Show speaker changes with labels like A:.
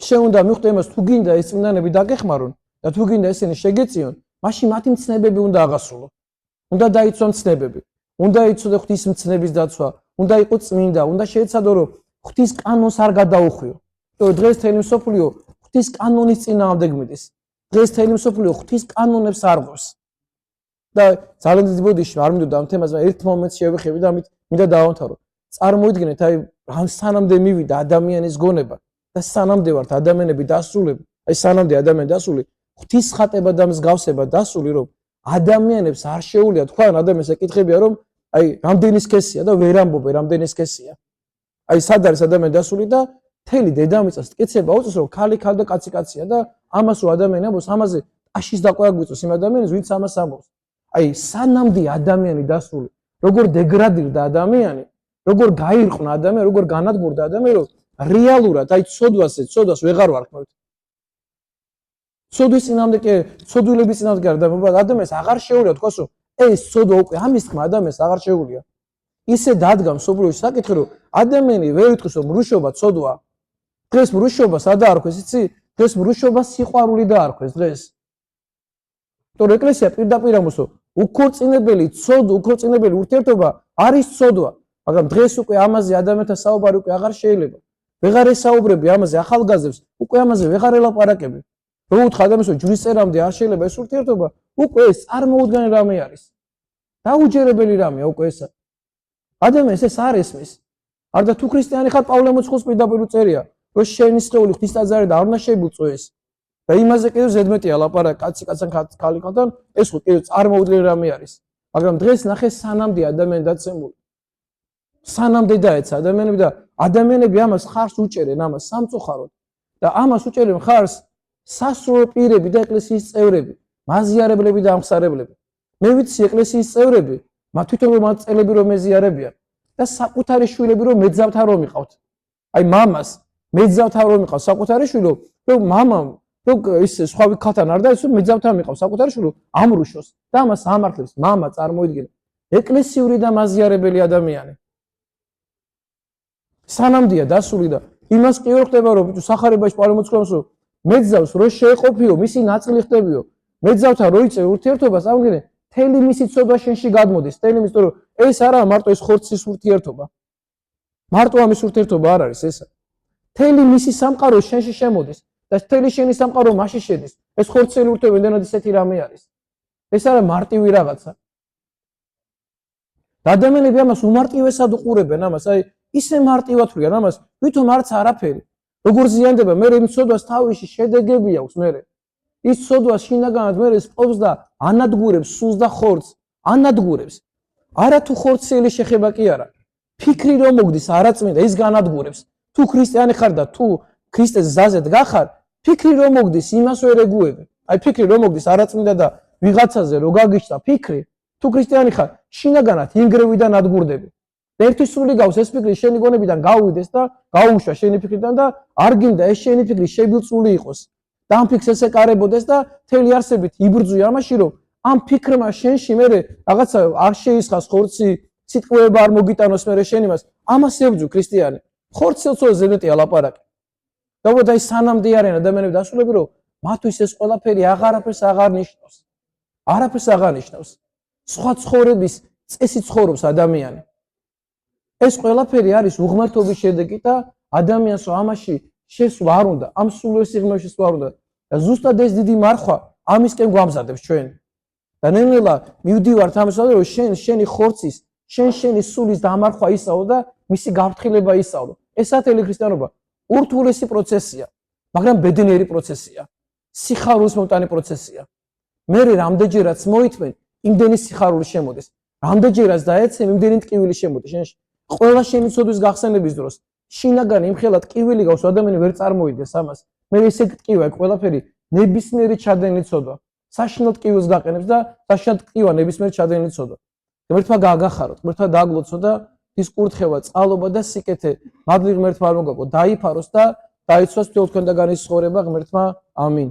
A: შენ უნდა მიხვდე იმას, თუ გინდა ეს წმინდანები დაგეხმარონ და თუ გინდა ესენი შეგეწიონ, მაშინ მათი მცნებები უნდა აღასრულო. უნდა დაიცვან მცნებები, უნდა იცოდე ღვთის მცნების დაცვა, უნდა იყოს წმინდა, უნდა შეეცადო რომ ღვთის კანონს არ გადაუხვიო. დღეს თელი მსოფლიო ღვთის კანონის წინააღმდეგ მიდის. დღეს თელი მსოფლიო ღვთის კანონებს არ ღვევს. და ძალიან დიდი ბოდიში არ მინდოდა ამ თემაზე, მაგრამ ერთ მომენტს შევეხები და ამით მინდა დავამთავრო. წარმოიდგინეთ, აი სანამდე მივიდა ადამიანის გონება და სანამდე ვართ ადამიანები დასრულები, აი სანამდე ადამიანი დასული, ღვთის ხატება და მსგავსება დასული, რომ ადამიანებს არ შეუძლია თქვენ ადამიანს ეკითხებია, რომ აი რამდენი სქესია და ვერ ამბობენ რამდენი სქესია. აი სად არის ადამიანი დასული და თელი დედამიწას ტკიცება უწევს, რომ ქალი ქალი და კაცი კაცია და ამას რომ ადამიანი ამბობს, ამაზე ტაშის დაკვირა გვიწევს იმ ადამიანს, ვინც ამას ამბობს. აი სანამდე ადამიანი დასული, როგორ დეგრადირდა ადამიანი, როგორ გაირყნა ადამიანი, როგორ განადგურდა ადამიანი, რომ რეალურად აი ცოდვას ვეღარ ვარქმევთ. ცოდვის წინამდე კი, ცოდვილების წინამდე კი ადამიანს აღარ შეუძლია თქვას, რომ ეს ცოდვა უკვე ამის თქმა ადამიანს აღარ შეუძლია. ისე დადგა მსოფლიოში საკითხი, რომ ადამიანი ვერ იტყვის, რომ მრუშობა ცოდვა. დღეს მრუშობა სადა არქვეს, იცი? დღეს მრუშობა სიყვარული დაარქვეს დღეს. თორე ეკლესია პირდაპირ ამბობს, უქორწინებელი უქორწინებელი ურთიერთობა არის ცოდვა, მაგრამ დღეს უკვე ამაზე ადამიანთა საუბარი უკვე აღარ შეიძლება. ვეღარ ესაუბრები ამაზე ახალგაზრდებს, უკვე ამაზე ვეღარ ელაპარაკები. რო უთხრა ადამიანს, რომ ჯვრის წერამდე არ შეიძლება ეს ურთიერთობა, უკვე ეს წარმოუდგენელი რამე არის. დაუჯერებელი რამეა უკვე ესა. ადამიანს ეს არ ესმის. არ და თუ ქრისტიანი ხარ, პავლე მოციქულს პირდაპირ უწერია, რომ შენი სხეული ღვთის ტაძარი და არ უნდა შეიბუწო ეს. და იმაზე კიდევ ზედმეტია ლაპარაკი კაცი კაცთან ქალი ქალთან, ეს ხო კიდევ წარმოუდგენელი რამე არის. მაგრამ დღეს ნახე სანამდე ადამიანი დაცემული. სანამდე დაეცა ადამიანები და ადამიანები ამას ხარს უჭერენ, ამას სამწუხაროდ. და ამას უჭერენ ხარს სასულიერო პირები და ეკლესიის წევრები, მაზიარებლები და ამხსარებლები. მე ვიცი ეკლესიის წევრები, მათ თვითონ რომ წელები რომ მეზიარებიან და საკუთარი შვილები რომ მეძავთან რომ იყავთ. აი მამას მეძავთან რომ იყავს საკუთარი შვილო, რომ მამამ რომ ის სხვა ქალთან არ დაიცვა, მეძავთან იყავს საკუთარი შვილო, ამრუშოს და ამას ამართლებს მამა წარმოიდგინე. ეკლესიური და მაზიარებელი ადამიანი. სანამდეა დასული და იმას კი ვერ ხდება რომ ბიჭო სახარებაში პავლე მოციქულს რომ მეძავს რო შეეყოფიო, მისი ნაწილი ხდებიო. მეძავთან რო იწევ ურთიერთობას, ამგინე თელი მისი ცოდვა შენში გადმოდის. თელი მის რომ ეს არა მარტო ეს ხორცის ურთიერთობა. მარტო ამის ურთიერთობა არ არის ესა. თელი მისი სამყარო შენში შემოდის და თელი შენი სამყარო მასში შედის. ეს ხორცელი ურთიერთობა იმდენად ისეთი რამე არის. ეს არა მარტივი რაღაცა. და ადამიანები ამას უმარტივესად უყურებენ ამას, აი ისე მარტივად ვთვლიან ამას, ვითომ არც არაფერი. როგორ ზიანდება, მე იმ ცოდვას თავში შედეგები აქვს მე. ის ცოდვა შინაგანად მე სპობს და ანადგურებს სულს და ხორცს, ანადგურებს. არა თუ ხორცელი შეხება კი არა. ფიქრი რომ მოგდის არაწმინდა, ის განადგურებს. თუ ქრისტიანი ხარ და თუ ქრისტეს გზაზე დგახარ, ფიქრი რომ მოგდის, იმას ვერ ეგუები. აი ფიქრი რომ მოგდის არაწმინდა და ვიღაცაზე რო გაგიჩნდა ფიქრი, თუ ქრისტიანი ხარ, შინაგანად ინგრევიდან ადგურდები. ერთი სული გავს ეს ფიქრი შენი გონებიდან გავუვიდეს და გაუუშვა შენი ფიქრიდან და არ გინდა ეს შენი ფიქრი შებილწული იყოს. და ამ ფიქრს ესეკარებოდეს და თელი არსებით იბრძვი ამაში, რომ ამ ფიქრმა შენში მე რაღაცა არ შეისხას ხორცი, სიტყვება არ მოგიტანოს მე შენ იმას. ამას ებრძვი ქრისტიანი. ხორცელცო ზედმეტია ლაპარაკი. და უბრალოდ აი სანამდე არიან ადამიანები დასულები, რომ მათთვის ეს ყველაფერი აღარაფერს აღარ ნიშნავს. არაფერს აღარ ნიშნავს. სხვა ცხოვრების წესი ცხოვრობს ადამიანი. ეს ყველაფერი არის უღმრთობის შედეგი და ადამიანს ამაში შესვლა არ უნდა, ამ სულიერ სიღრმეში შესვლა არ უნდა. და ზუსტად ეს დიდი მარხვა ამისკენ გვამზადებს ჩვენ. და ნელ-ნელა მივდივართ ამისკენ, რომ შენი ხორცის, შენი სულის დამარხვა ისაო და მისი გაფრთხილება ისაო. ეს ათელი ქრისტიანობა ურთულესი პროცესია, მაგრამ ბედნიერი პროცესია. სიხარულის მომტანი პროცესია. მე რამდენჯერაც მოითმენ, იმდენი სიხარული შემოდის. რამდენჯერაც დაეცემ, იმდენი ტკივილი შემოდის შენში. ყველა შენი ცოდვის გახსენების დროს შინაგანი იმხელა ტკივილი გავს, ადამიანი ვერ წარმოიდგენს ამას. მე ესე ტკივა ეგ ყველაფერი ნებისმიერი ჩადენილი ცოდვა. საშინელ ტკივილს გაყენებს და საშინელ ტკივა ნებისმიერი ჩადენილი ცოდვა. ღმერთმა გააგახაროთ, ღმერთმა დააგლოცო და ის კურთხევა, წყალობა და სიკეთე მადლი ღმერთმა არ მოგაგო, დაიფაროს და დაიცვას მთელ თქვენდაგანის ცხოვრება ღმერთმა. ამინ.